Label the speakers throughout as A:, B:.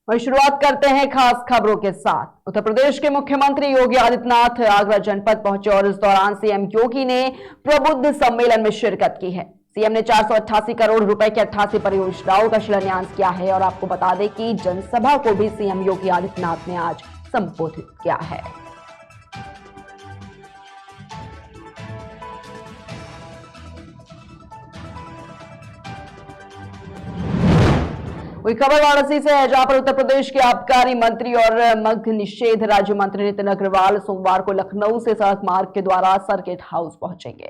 A: वही शुरुआत करते हैं खास खबरों के साथ। उत्तर प्रदेश के मुख्यमंत्री योगी आदित्यनाथ आगरा जनपद पहुंचे और इस दौरान सीएम योगी ने प्रबुद्ध सम्मेलन में शिरकत की है। सीएम ने 488 करोड़ रुपए की 88 परियोजनाओं का शिलान्यास किया है और आपको बता दें कि जनसभा को भी सीएम योगी आदित्यनाथ ने आज संबोधित किया है। वही खबर वाराणसी से है, जहां पर उत्तर प्रदेश के आबकारी मंत्री और मद्य निषेध राज्य मंत्री नितिन अग्रवाल सोमवार को लखनऊ से सड़क मार्ग के द्वारा सर्किट हाउस पहुंचेंगे।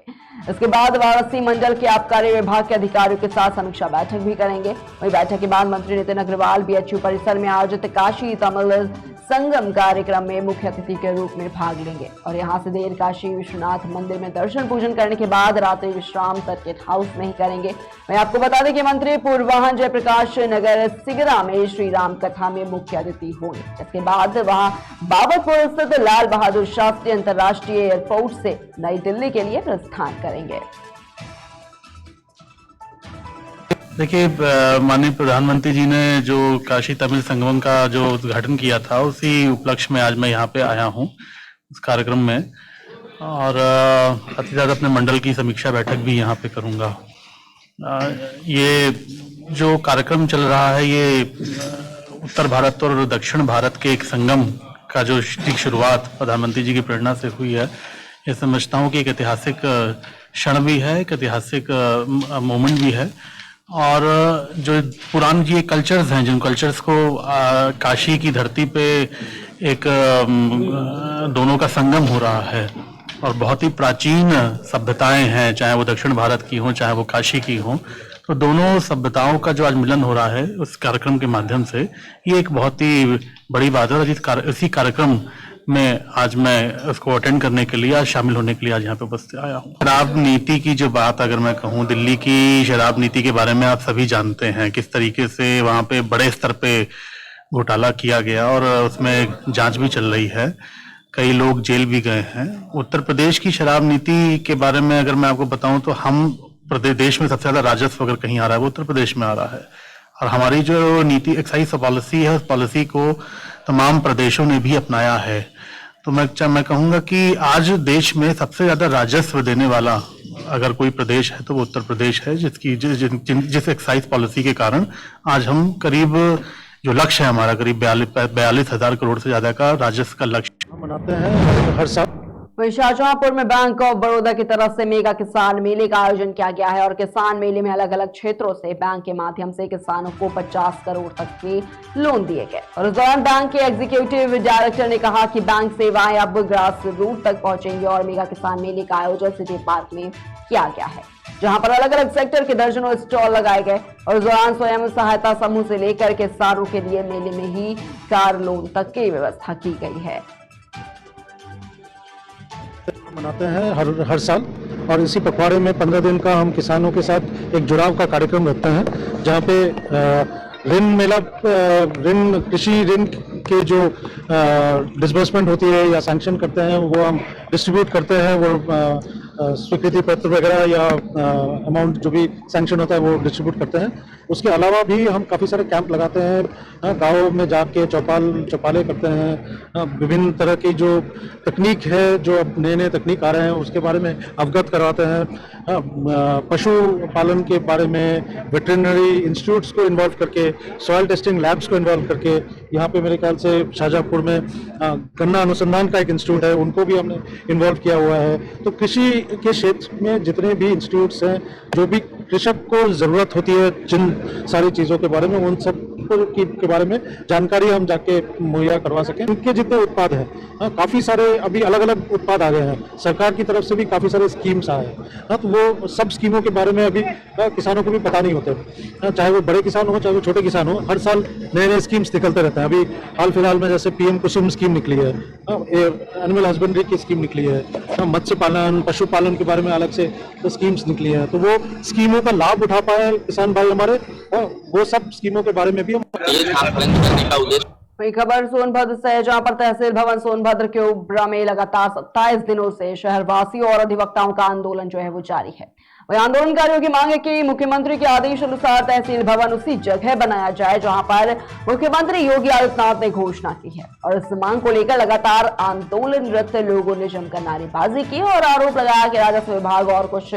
A: इसके बाद वाराणसी मंडल के आबकारी विभाग के अधिकारियों के साथ समीक्षा बैठक भी करेंगे। वही बैठक के बाद मंत्री नितिन अग्रवाल बीएचयू परिसर में आयोजित काशी तमिल संगम कार्यक्रम में मुख्य अतिथि के रूप में भाग लेंगे और यहां से देर काशी विश्वनाथ मंदिर में दर्शन पूजन करने के बाद रात्रि विश्राम सर्किट हाउस में ही करेंगे। मैं आपको बता दें कि मंत्री पूर्वाहन जयप्रकाश नगर सिगरा में श्री राम कथा में मुख्य अतिथि होंगे। इसके बाद वहां बाबतपुर स्थित लाल बहादुर शास्त्री अंतर्राष्ट्रीय एयरपोर्ट से नई दिल्ली के लिए प्रस्थान करेंगे।
B: देखिए, माननीय प्रधानमंत्री जी ने जो काशी तमिल संगमम का जो उद्घाटन किया था, उसी उपलक्ष्य में आज मैं यहाँ पे आया हूँ उस कार्यक्रम में, और साथ ही साथ अपने मंडल की समीक्षा बैठक भी यहाँ पे करूँगा। ये जो कार्यक्रम चल रहा है, ये उत्तर भारत और दक्षिण भारत के एक संगम का जो शुरुआत प्रधानमंत्री जी की प्रेरणा से हुई है, ये समझता हूँ कि एक ऐतिहासिक क्षण भी है, एक ऐतिहासिक मोमेंट भी है। और जो पुराने जी कल्चर्स हैं, जिन कल्चर्स को काशी की धरती पे एक दोनों का संगम हो रहा है और बहुत ही प्राचीन सभ्यताएं हैं, चाहे वो दक्षिण भारत की हों चाहे वो काशी की हों, तो दोनों सभ्यताओं का जो आज मिलन हो रहा है उस कार्यक्रम के माध्यम से, ये एक बहुत ही बड़ी बात है। और इसी कार्यक्रम में आज मैं उसको अटेंड करने के लिए, आज शामिल होने के लिए आज यहाँ पे उपस्थित आया हूँ। शराब नीति की जो बात अगर मैं कहूँ, दिल्ली की शराब नीति के बारे में आप सभी जानते हैं किस तरीके से वहाँ पे बड़े स्तर पे घोटाला किया गया और उसमें जांच भी चल रही है, कई लोग जेल भी गए हैं। उत्तर प्रदेश की शराब नीति के बारे में अगर मैं आपको बताऊं तो हम देश में सबसे ज्यादा राजस्व अगर कहीं आ रहा है वो उत्तर प्रदेश में आ रहा है, और हमारी जो नीति एक्साइज पॉलिसी है, उस पॉलिसी को तमाम प्रदेशों ने भी अपनाया है। तो मैं कहूंगा कि आज देश में सबसे ज्यादा राजस्व देने वाला अगर कोई प्रदेश है तो वो उत्तर प्रदेश है, जिस एक्साइज पॉलिसी के कारण आज हम करीब, जो लक्ष्य है हमारा, करीब 42,000 करोड़ से ज्यादा का राजस्व का लक्ष्य
A: मनाते हैं हर साल। वहीं शाहजहांपुर में बैंक ऑफ बड़ौदा की तरफ से मेगा किसान मेले का आयोजन किया गया है और किसान मेले में अलग अलग क्षेत्रों से बैंक के माध्यम से किसानों को 50 करोड़ तक के लोन दिए गए। और इस दौरान बैंक के एग्जीक्यूटिव डायरेक्टर ने कहा कि बैंक सेवाएं अब ग्रास रूट तक पहुंचेंगी और मेगा किसान मेले का आयोजन सिटी पार्क में किया गया है, जहां पर अलग अलग सेक्टर के दर्जनों स्टॉल लगाए गए और इस दौरान स्वयं सहायता समूह से लेकर किसानों के लिए मेले में ही कार लोन तक की व्यवस्था की गई है।
C: मनाते हैं हर साल, और इसी पखवाड़े में 15 दिन का हम किसानों के साथ एक जुड़ाव का कार्यक्रम रखते हैं, जहाँ पे ऋण मेला, कृषि ऋण के जो डिसबर्समेंट होती है या सैंक्शन करते हैं वो हम डिस्ट्रीब्यूट करते हैं, वो स्वीकृति पत्र वगैरह या अमाउंट जो भी सैंक्शन होता है वो डिस्ट्रीब्यूट करते हैं। उसके अलावा भी हम काफ़ी सारे कैंप लगाते हैं, गाँव में जाके चौपाले करते हैं, विभिन्न तरह की जो तकनीक है, जो अब नए तकनीक आ रहे हैं उसके बारे में अवगत करवाते हैं, पशु पालन के बारे में वेटरनरी इंस्टीट्यूट्स को इन्वॉल्व करके, सॉइल टेस्टिंग लैब्स को इन्वॉल्व करके, यहाँ पे मेरे ख्याल से शाहजहांपुर में गन्ना अनुसंधान का एक इंस्टीट्यूट है, उनको भी हमने इन्वॉल्व किया हुआ है। तो कृषि के क्षेत्र में जितने भी इंस्टीट्यूट्स हैं, जो भी कृषक को जरूरत होती है जिन सारी चीजों के बारे में, उन सब के बारे में जानकारी हम जाके मुहैया करवा सकें। उनके जितने उत्पाद हैं, काफी सारे अभी अलग अलग उत्पाद आ गए हैं, सरकार की तरफ से भी काफी सारे स्कीम्स आए हैं, तो वो सब स्कीमों के बारे में अभी किसानों को भी पता नहीं होते, चाहे वो बड़े किसान हो चाहे वो छोटे किसान हो, हर साल नए स्कीम्स निकलते रहते हैं। अभी हाल फिलहाल में जैसे पीएम कुसुम स्कीम निकली है, एनिमल हस्बेंड्री की स्कीम निकली है, मत्स्य पालन पशुपालन के बारे में अलग से स्कीम्स निकली है, तो वो स्कीमों का लाभ उठा पाए किसान भाई हमारे, वो सब स्कीमों के बारे में भी हम
D: करने का उद्देश्य
A: वही खबर सोनभद्र से है, जहां पर तहसील भवन सोनभद्र के ओबरा में लगातार 27 दिनों से शहरवासियों और अधिवक्ताओं का आंदोलन जो है वो जारी है। वही आंदोलनकारियों की मांग है कि मुख्यमंत्री के आदेश अनुसार तहसील भवन उसी जगह बनाया जाए जहां पर मुख्यमंत्री योगी आदित्यनाथ ने घोषणा की है। और इस मांग को लेकर लगातार आंदोलनरत लोगों ने जमकर नारेबाजी की और आरोप लगाया कि राजस्व विभाग और कुछ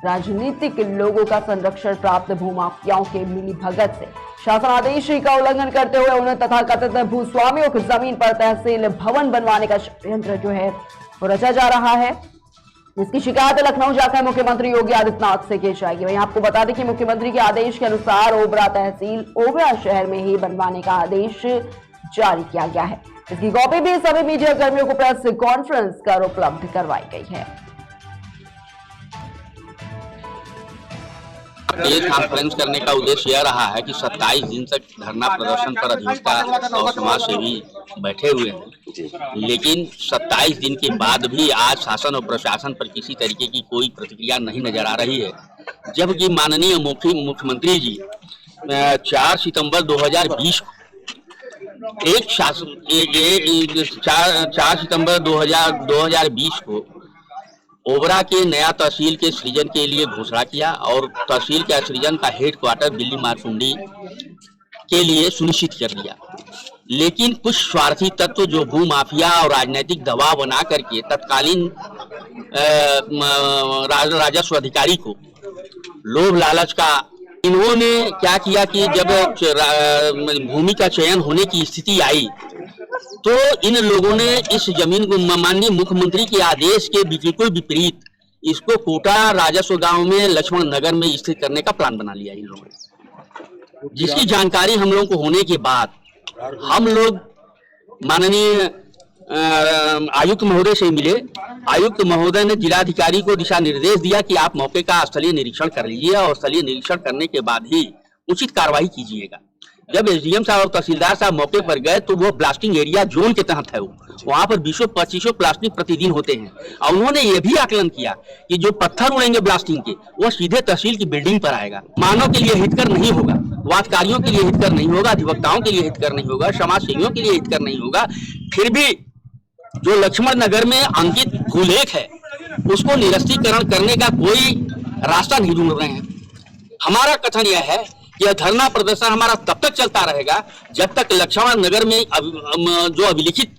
A: राजनीतिक लोगों का संरक्षण प्राप्त भूमाफियाओं के मिलीभगत से शासन आदेश का उल्लंघन करते हुए उन्हें तथाकथित भूस्वामियों की जमीन पर तहसील भवन बनवाने का षड्यंत्र जो है वो रचा जा रहा है। इसकी शिकायत लखनऊ जाकर मुख्यमंत्री योगी आदित्यनाथ से की जाएगी। वहीं आपको बता दें कि मुख्यमंत्री के आदेश के अनुसार ओबरा तहसील ओबरा शहर में ही बनवाने का आदेश जारी किया गया है। इसकी कॉपी भी सभी मीडिया कर्मियों को प्रेस कॉन्फ्रेंस कर उपलब्ध करवाई गई है।
D: प्रेस कॉन्फ्रेंस करने का उद्देश्य यह रहा है कि 27 दिन तक धरना प्रदर्शन पर अधिवक्ता और समाज सेवी बैठे हुए हैं, लेकिन 27 दिन के बाद भी आज शासन और प्रशासन पर किसी तरीके की कोई प्रतिक्रिया नहीं नजर आ रही है। जबकि माननीय मुख्यमंत्री जी 4 सितंबर 2020 को 4 सितंबर 2020 को ओबरा के नया तहसील के सृजन के लिए घोषणा किया और तहसील के सृजन का हेडक्वार्टर दिल्ली मारसुंडी के लिए सुनिश्चित कर दिया। लेकिन कुछ स्वार्थी तत्व जो भू माफिया और राजनीतिक दबाव बना करके तत्कालीन राजस्व अधिकारी को लोभ लालच का, इन्होंने क्या किया कि जब भूमि का चयन होने की स्थिति आई तो इन लोगों ने इस जमीन को माननीय मुख्यमंत्री के आदेश के बिल्कुल विपरीत इसको कोटा राजस्व गांव में लक्ष्मण नगर में स्थित करने का प्लान बना लिया इन लोगों ने, जिसकी जानकारी हम लोगों को होने के बाद हम लोग माननीय आयुक्त महोदय से मिले। आयुक्त महोदय ने जिलाधिकारी को दिशा निर्देश दिया कि आप मौके का स्थलीय निरीक्षण कर लीजिए और स्थलीय निरीक्षण करने के बाद ही उचित कार्रवाई कीजिएगा। जब एसडीएम साहब और तहसीलदार साहब मौके पर गए तो वो ब्लास्टिंग एरिया जोन के तहत है, वहां पर 20-25 ब्लास्टिंग प्रतिदिन होते हैं और उन्होंने ये भी आकलन किया कि जो पत्थर उड़ेंगे ब्लास्टिंग के वो सीधे तहसील की बिल्डिंग पर आएगा। मानव के लिए हितकर नहीं होगा, वादकारियों के लिए हितकर नहीं होगा, अधिवक्ताओं के लिए हितकर नहीं होगा, समाज सेवियों के लिए हितकर नहीं होगा। फिर भी जो लक्ष्मण नगर में अंकित भूलेख है उसको निरस्तीकरण करने का कोई रास्ता नहीं ढूंढ रहे हैं। हमारा कथन यह है यह धरना प्रदर्शन हमारा तब तक चलता रहेगा जब तक लक्ष्मण नगर में जो अभिलिखित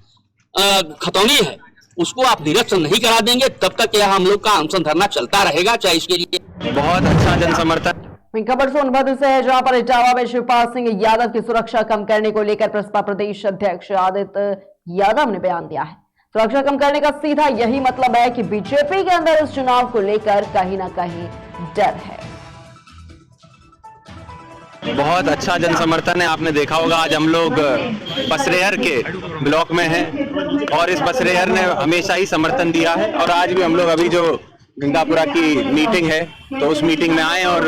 D: खतौनी है उसको आप निरस्त नहीं करा देंगे तब तक यह हम लोग का अनशन धरना चलता रहेगा। चाहे इसके लिए बहुत अच्छा जन समर्थन।
A: खबर सोनभद्र से है, जहां पर इटावा में शिवपाल सिंह यादव की सुरक्षा कम करने को लेकर प्रसपा प्रदेश अध्यक्ष आदित्य यादव ने बयान दिया है। सुरक्षा कम करने का सीधा यही मतलब है कि बीजेपी के अंदर इस चुनाव को लेकर कहीं ना कहीं डर है।
E: बहुत अच्छा जन समर्थन है। आपने देखा होगा आज हम लोग बसरेहर के ब्लॉक में हैं और इस बसरेहर ने हमेशा ही समर्थन दिया है और आज भी हम लोग अभी जो गंगापुरा की मीटिंग है तो उस मीटिंग में आए और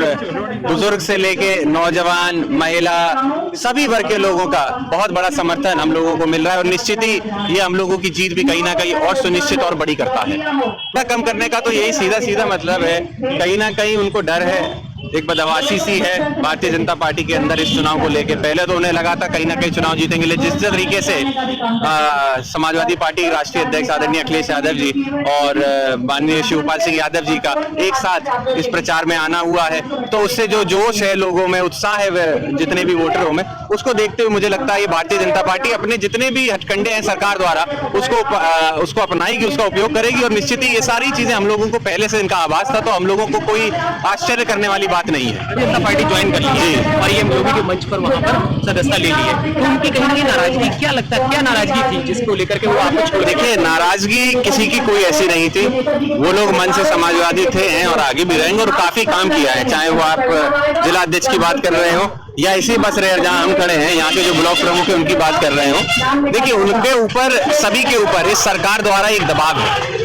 E: बुजुर्ग से लेके नौजवान, महिला, सभी वर्ग के लोगों का बहुत बड़ा समर्थन हम लोगों को मिल रहा है और निश्चित ही ये हम लोगों की जीत भी कहीं ना कहीं और सुनिश्चित और बड़ी करता है। कम करने का तो यही सीधा मतलब है, कहीं ना कहीं उनको डर है, एक बदमाशी सी है भारतीय जनता पार्टी के अंदर इस चुनाव को लेके। पहले तो उन्हें लगा था कहीं ना कहीं चुनाव जीतेंगे, लेकिन जिस तरीके से समाजवादी पार्टी राष्ट्रीय अध्यक्ष आदरणीय अखिलेश यादव जी और माननीय शिवपाल सिंह यादव जी का एक साथ इस प्रचार में आना हुआ है तो उससे जो जोश है लोगों में, उत्साह है जितने भी वोटरों में, उसको देखते हुए मुझे लगता है ये भारतीय जनता पार्टी अपने जितने भी हथकंडे हैं सरकार द्वारा उसको अपनाएगी, उसका उपयोग करेगी और निश्चित ही ये सारी चीजें हम लोगों को पहले से इनका आभास था तो हम लोगों को कोई आश्चर्य करने वाली बात नहीं है। जनता पार्टी ज्वाइन कर ली है और ये योगी के मंच पर वहां पर सदस्यता ले ली है तो उनकी कहीं ना कहीं नाराजगी, क्या लगता है क्या नाराजगी थी जिसको लेकर के वो आपको छोड़? देखिए, नाराजगी किसी की कोई ऐसी नहीं थी, वो लोग मन से समाजवादी थे हैं और आगे भी रहेंगे और काफी काम किया है, चाहे वो आप जिला अध्यक्ष की बात कर रहे हो या इसी बसरेहर जहां हम खड़े हैं यहाँ के जो ब्लॉक प्रमुख है उनकी बात कर रहे हो। देखिए, उनके ऊपर, सभी के ऊपर इस सरकार द्वारा एक दबाव है,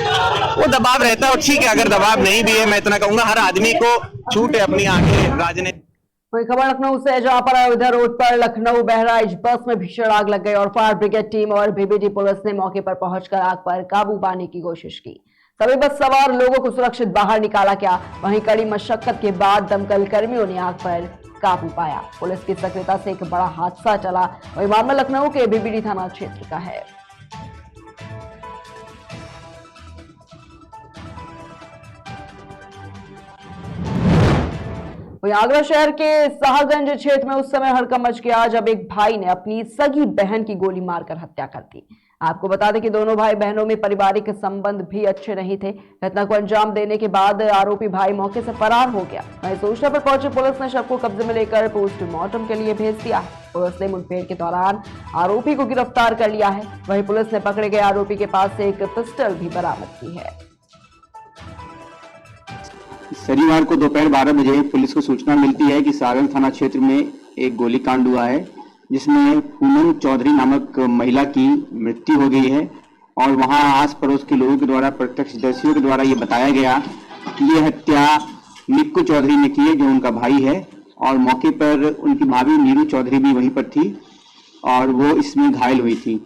E: वो दबाव रहता है और ठीक है, अगर दबाव नहीं भी है मैं इतना कहूंगा हर आदमी को छूट है अपनी आगे राजनीति।
A: वही खबर लखनऊ से, जहां पर अयोध्या रोड पर लखनऊ बहराइच बस में भीषण आग लग गई और फायर ब्रिगेड टीम और बीबीडी पुलिस ने मौके पर पहुंचकर आग पर काबू पाने की कोशिश की। सभी बस सवार लोगों को सुरक्षित बाहर निकाला गया। वहीं कड़ी मशक्कत के बाद दमकल कर्मियों ने आग पर काबू पाया। पुलिस की सक्रियता से एक बड़ा हादसा टला। वही मामला लखनऊ के बीबीडी थाना क्षेत्र का है। वहीं आगरा शहर के शाहगंज क्षेत्र में उस समय हड़कंप मच गया जब एक भाई ने अपनी सगी बहन की गोली मारकर हत्या कर दी। आपको बता दें कि दोनों भाई बहनों में पारिवारिक संबंध भी अच्छे नहीं थे। घटना को अंजाम देने के बाद आरोपी भाई मौके से फरार हो गया। वहीं सूचना पर पहुंची पुलिस ने शव को कब्जे में लेकर पोस्टमार्टम के लिए भेज दिया है। पुलिस ने मुठभेड़ के दौरान आरोपी को गिरफ्तार कर लिया है। वहीं पुलिस ने पकड़े गए आरोपी के पास से एक पिस्टल भी बरामद की है।
F: शनिवार को दोपहर 12 बजे पुलिस को सूचना मिलती है कि सागंज थाना क्षेत्र में एक गोलीकांड हुआ है, जिसमें पूनम चौधरी नामक महिला की मृत्यु हो गई है। और वहां आस पड़ोस के लोगों के द्वारा, प्रत्यक्षदर्शियों के द्वारा ये बताया गया कि ये हत्या निक्कू चौधरी ने की है, जो उनका भाई है। और मौके पर उनकी भाभी नीरू चौधरी भी वहीं पर थी और वो इसमें घायल हुई थी।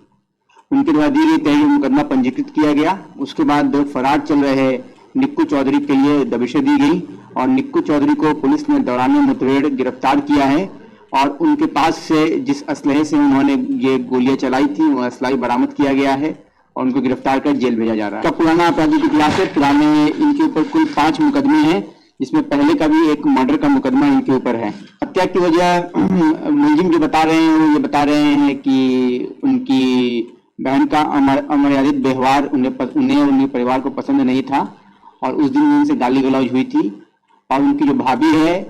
F: उनके द्वारा दी गई तहरीर मुकदमा पंजीकृत किया गया। उसके बाद फरार चल रहे निक्कू चौधरी के लिए दबिशें दी गई और निक्कू चौधरी को पुलिस ने दौरान मुठभेड़ गिरफ्तार किया है। और उनके पास से जिस असलहे से उन्होंने ये गोलियां चलाई थी, वो असला बरामद किया गया है और उनको गिरफ्तार कर जेल भेजा जा रहा है। पुराना आपराधिक इतिहास है। पुराने इनके ऊपर कुल 5 मुकदमे हैं, जिसमें पहले का भी एक मर्डर का मुकदमा इनके ऊपर है। हत्या की वजह मुलजिम जो बता रहे हैं, वो ये बता रहे हैं कि उनकी बहन का अमर्यादित व्यवहार उन्हें और उनके परिवार को पसंद नहीं था और उस दिन उनसे गाली गलौज हुई थी। और उनकी जो भाभी है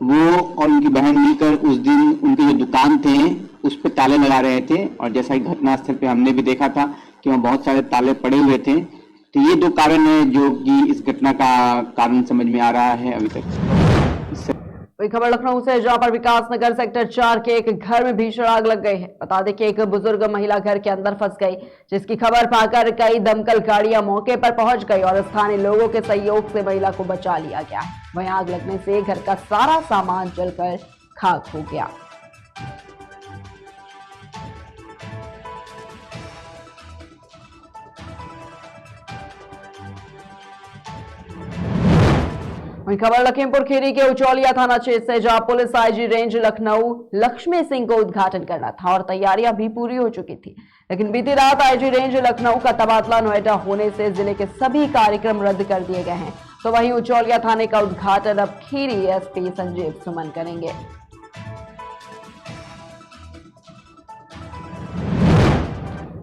F: वो और उनकी बहन मिलकर उस दिन उनके जो दुकान थे उस पर ताले लगा रहे थे। और जैसा कि घटनास्थल पे हमने भी देखा था कि वहाँ बहुत सारे ताले पड़े हुए थे। तो ये 2 कारण है जो कि इस घटना का कारण समझ में आ रहा है अभी तक।
A: वही खबर लखनऊ से, जहां पर विकास नगर सेक्टर 4 के एक घर में भीषण आग लग गई है। बता दें कि एक बुजुर्ग महिला घर के अंदर फंस गई, जिसकी खबर पाकर कई दमकल गाड़ियां मौके पर पहुंच गई और स्थानीय लोगों के सहयोग से महिला को बचा लिया गया है। वहीं आग लगने से घर का सारा सामान जलकर खाक हो गया। वहीं खबर लखीमपुर खीरी के उचौलिया थाना क्षेत्र से, जहां police IG range Lucknow Lakshmi Singh को उद्घाटन करना था और तैयारियां भी पूरी हो चुकी थी। लेकिन बीती रात आईजी रेंज लखनऊ का तबादला नोएडा होने से जिले के सभी कार्यक्रम रद्द कर दिए गए हैं। तो वहीं उचौलिया थाने का उद्घाटन अब खीरी एसपी संजीव सुमन करेंगे।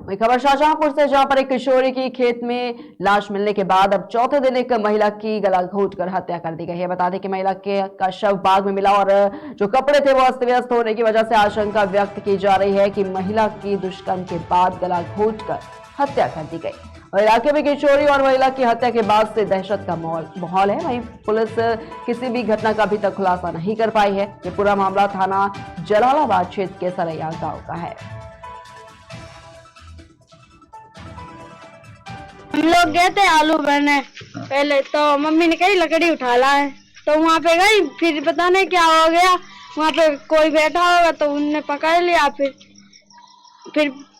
A: वहीं खबर शाहजहांपुर से, जहां पर एक किशोरी की खेत में लाश मिलने के बाद अब चौथे दिन एक महिला की गला घोंटकर हत्या कर दी गई है। बता दें कि महिला का शव बाग में मिला और जो कपड़े थे वो अस्त व्यस्त होने की वजह से आशंका व्यक्त की जा रही है कि महिला की दुष्कर्म के बाद गला घोंटकर हत्या कर दी गई। और इलाके में किशोरी और महिला की हत्या के बाद से दहशत का माहौल है। वहीं पुलिस किसी भी घटना का अभी तक खुलासा नहीं कर पाई है। ये पूरा मामला थाना जलालाबाद क्षेत्र के सरैया गांव का है।
G: हम लोग गए थे आलू भरने पहले, तो मम्मी ने कही लकड़ी उठा ला है, तो वहाँ पे गई। फिर पता नहीं क्या हो गया, वहाँ पे कोई बैठा होगा तो उनने पकड़ लिया।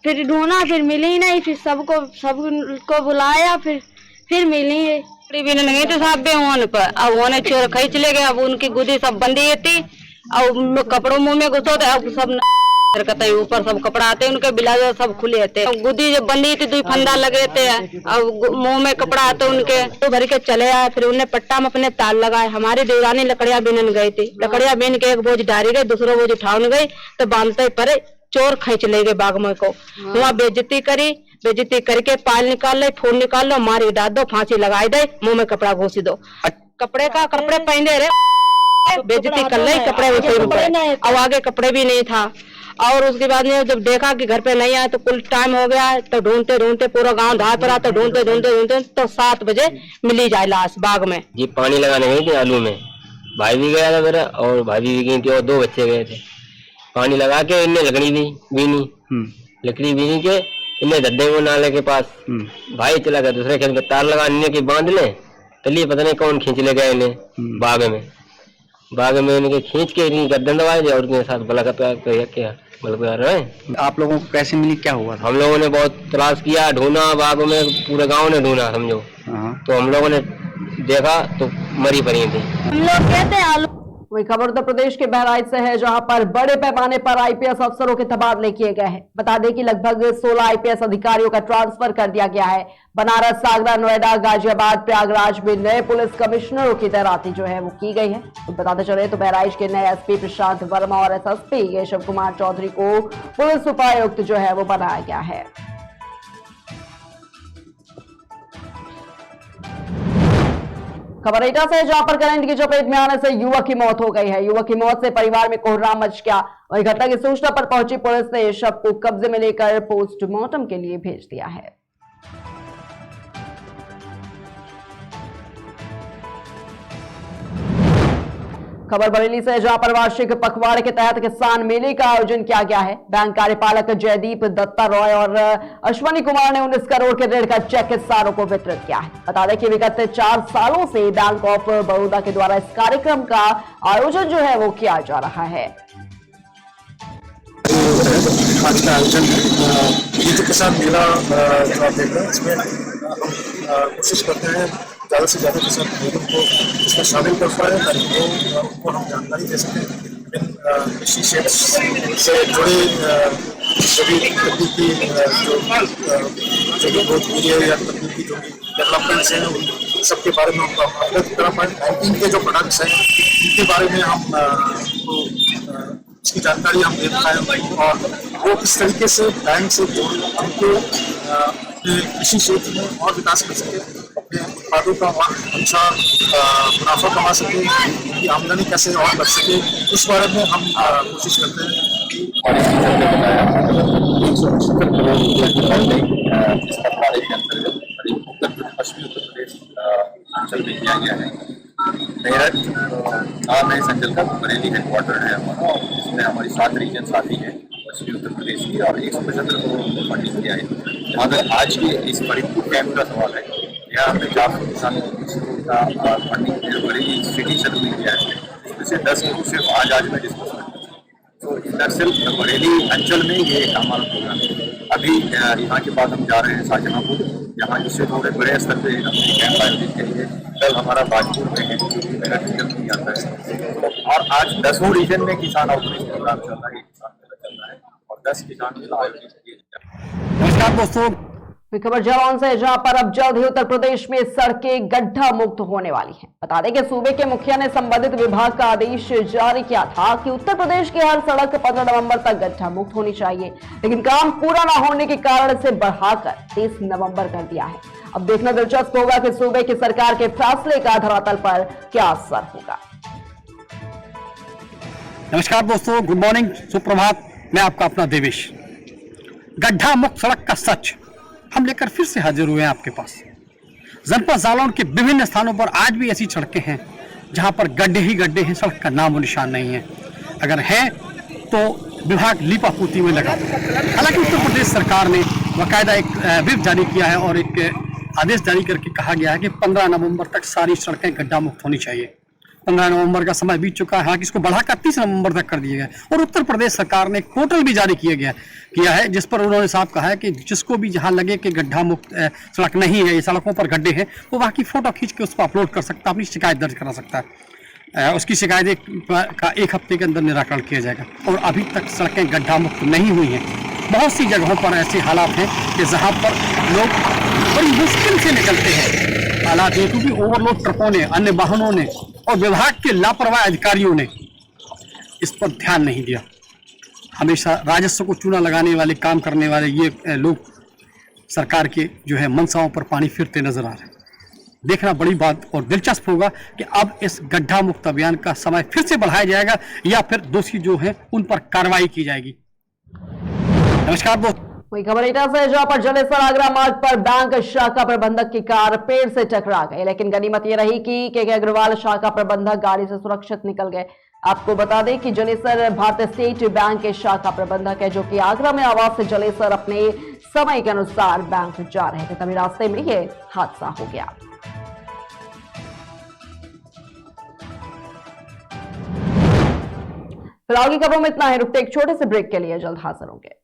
G: फिर ढूंढा, फिर मिली नहीं। फिर सबको बुलाया, फिर मिली।
H: गई तो साहब बेहोन पर, अब उन्होंने चोर खींच ले गए। अब उनकी गुदी सब बंदी थी, अब कपड़ों मुंह में घुसो थे। अब सब ऊपर सब कपड़ा आते उनके, ब्लाउज सब खुले थे। गुदी जब बंदी थी 2 फंदा लगे थे, अब मुंह में कपड़ा आते उनके, तो भर के चले आए। फिर उन्हें पट्टा में अपने ताल लगाए। हमारी देवरानी लकड़ियां बीनन गई थी, लकड़ियां बीन के एक बोझ डारी गई, दूसरा बोझ उठाने गई तो बांधते पर चोर खींच ले गए बाग में को। वहाँ बेइज्जती करी, बेइज्जती करके पाल निकाल ले, ठोड़ निकाल लो, मारी डाल दो, फांसी लगाई दे, मुंह में कपड़ा घोसी दो। कपड़े पहने रहे, बेइज्जती कर ले, कपड़े अब आगे कपड़े भी नहीं था। और उसके बाद में जब देखा कि घर पे नहीं आया तो कुल टाइम हो गया है, तो ढूंढते पूरा गांव धार पर आता, ढूंढते तो 7 बजे मिली जाए लाश बाग में।
I: जी पानी लगाने गई थी आलू में, भाई भी गया था मेरा और भाभी भी गई थी और 2 बच्चे गए थे। पानी लगा के इनने लकड़ी बीनी, लकड़ी बीनी के इनने दद्दे को नाले के पास, भाई चला गया दूसरे खेत में, तार लगाने के बांध ले चलिए, पता नहीं कौन खींच ले गया इन्हें बाग में इनके खींच के इनकी गर्दन दबाई दी और उनके साथ
F: आप लोगों को कैसे मिली, क्या हुआ?
I: हम लोगों ने बहुत तलाश किया, ढूंढा बाग में, पूरे गांव ने ढूंढा समझो। तो हम लोगों ने देखा तो मरी पड़ी थी।
G: हम लोग गए थे आलू
A: वही खबर उत्तर प्रदेश के बहराइच से है, जहां पर बड़े पैमाने पर आईपीएस अफसरों के तबादले किए गए हैं। बता दें कि लगभग 16 आईपीएस अधिकारियों का ट्रांसफर कर दिया गया है। बनारस, आगरा, नोएडा, गाजियाबाद, प्रयागराज में नए पुलिस कमिश्नरों की तैनाती जो है वो की गई है। तो बताते चले तो बहराइच के नए एसपी प्रशांत वर्मा और एसएसपी केशव कुमार चौधरी को पुलिस उपायुक्त जो है वो बनाया गया है। खबर एटा से, जहां पर करंट की चपेट में आने से युवक की मौत हो गई है। युवक की मौत से परिवार में कोहराम मच गया। वही घटना की सूचना पर पहुंची पुलिस ने शव को कब्जे में लेकर पोस्टमार्टम के लिए भेज दिया है। खबर बरेली से, जहां पर वार्षिक पखवाड़े के तहत किसान मेले का आयोजन किया गया है। बैंक कार्यपालक जयदीप दत्ता रॉय और अश्वनी कुमार ने 19 करोड़ के ऋण का चेक किसानों को वितरित किया है। बता दें कि विगत 4 सालों से बैंक ऑफ बड़ौदा के द्वारा इस कार्यक्रम का आयोजन जो है वो किया जा रहा है।
C: आज का आयोजन ये जो किसान मेला जो आप देख रहे हैं, इसमें हम कोशिश करते हैं ज़्यादा से ज़्यादा किसान लोगों को इसमें शामिल कर पाए, ताकि उनको हम जानकारी दे सकें। कृषि क्षेत्र से जुड़े जो भी तकनीकी जो भी ग्रोथ हुई है या तकनीकी जो भी डेवलपमेंट्स हैं, उन सबके बारे में हमको अवगत करा पाए। बैंकिंग के जो प्रोडक्ट्स हैं उनके बारे में हम उनको इसकी जानकारी हम दे पाए और वो किस तरीके से बैंक से जोड़ उनको कृषि क्षेत्र में और विकास कर सके, अपने उत्पादों का और अच्छा मुनाफा कमा सके, उनकी आमदनी कैसे और बढ़ सके, उस बारे में हम कोशिश करते हैं।
J: और इस टीचर ने बताया 175 करोड़ रुपये की फंडिंग इस पखवाड़े के अंतर्गत पश्चिमी उत्तर प्रदेश अंचल में किया गया है। मेरठ नाम है इस अंचल का, बरेली हेडक्वार्टर है हमारा, और इसमें हमारी 7 रीजन आती है पश्चिमी उत्तर प्रदेश की, और 175 करोड़ रुपये फंडिंग किया है। अगर आज के इस परिपूर्ण कैंप का सवाल है, यहाँ हमने 400 किसानों का फंडिंग बरेली सिटी से किया है, इसमें से 10 करोड़ सिर्फ आज में डिस्कस करते हैं। तो दरअसल बरेली अंचल में ये हमारा प्रोग्राम है। अभी यहाँ के बाद हम जा रहे हैं शाहजहांपुर, यहाँ इससे थोड़े बड़े स्तर पे हमने कैंप आयोजित करेंगे। कल हमारा बाजपुर में है, मेरा रीजन नहीं आता है, और आज 10 रीजन में किसान आउटरीच प्रोग्राम चल रहा है, किसान मेला चल रहा है, और 10 किसान मेला आयोजित किए जा रहे हैं।
A: नमस्कार दोस्तों, खबर जलौन से, जहां पर अब जल्द ही उत्तर प्रदेश में सड़कें गड्ढा मुक्त होने वाली हैं। बता दें कि सूबे के मुखिया ने संबंधित विभाग का आदेश जारी किया था कि उत्तर प्रदेश की हर सड़क 15 नवंबर तक गड्ढा मुक्त होनी चाहिए, लेकिन काम पूरा न होने के कारण इसे बढ़ाकर 30 नवंबर कर दिया है। अब देखना दिलचस्प होगा कि सूबे की सरकार के फैसले का धरातल पर क्या असर होगा।
K: नमस्कार दोस्तों, गुड मॉर्निंग, सुप्रभात। मैं आपका अपना देवेश। गड्ढा मुक्त सड़क का सच हम लेकर फिर से हाजिर हुए हैं आपके पास। जनपद जालौन के विभिन्न स्थानों पर आज भी ऐसी सड़कें हैं जहां पर गड्ढे ही गड्ढे हैं, सड़क का नाम और निशान नहीं है। अगर है तो विभाग लीपापोती में लगा। हालांकि उत्तर प्रदेश सरकार ने बाकायदा एक व्हिप जारी किया है और एक आदेश जारी करके कहा गया है कि 15 नवंबर तक सारी सड़कें गड्ढा मुक्त होनी चाहिए। 15 नवंबर का समय बीत चुका है, हालांकि इसको बढ़ाकर 30 नवंबर तक कर दिया गया। और उत्तर प्रदेश सरकार ने एक पोर्टल भी जारी किया है जिस पर उन्होंने साफ कहा है कि जिसको भी जहां लगे कि गड्ढा मुक्त सड़क नहीं है, ये सड़कों पर गड्ढे हैं, वो वहाँ की फोटो खींच के उस पर अपलोड कर सकता है, अपनी शिकायत दर्ज करा सकता है। उसकी शिकायत का 1 हफ्ते के अंदर निराकरण किया जाएगा। और अभी तक सड़कें गड्ढा मुक्त नहीं हुई हैं। बहुत सी जगहों पर ऐसे हालात हैं कि जहाँ पर लोग बड़ी मुश्किल से निकलते हैं। हालात ये क्योंकि ओवरलोड ट्रकों ने, अन्य वाहनों ने और विभाग के लापरवाह अधिकारियों ने इस पर ध्यान नहीं दिया। हमेशा राजस्व को चूना लगाने वाले, काम करने वाले ये लोग सरकार के जो है मनसाओं पर पानी फिरते नजर आ रहे हैं। देखना बड़ी बात और दिलचस्प होगा कि अब इस गड्ढा मुक्त अभियान का समय फिर से बढ़ाया जाएगा या फिर दोषी जो है उन पर कार्रवाई की जाएगी। नमस्कार दोस्तों,
A: वही खबर एटा से, जहां पर जलेसर आगरा मार्ग पर बैंक शाखा प्रबंधक की कार पेड़ से टकरा गई, लेकिन गनीमत ये रही कि के अग्रवाल शाखा प्रबंधक गाड़ी से सुरक्षित निकल गए। आपको बता दें कि जलेसर भारतीय स्टेट बैंक के शाखा प्रबंधक है, जो कि आगरा में आवास से जलेसर अपने समय के अनुसार बैंक जा रहे थे, तभी रास्ते में ये हादसा हो गया। फिलहाल की खबरों में इतना है। रुकते एक छोटे से ब्रेक के लिए, जल्द हाजिर होंगे।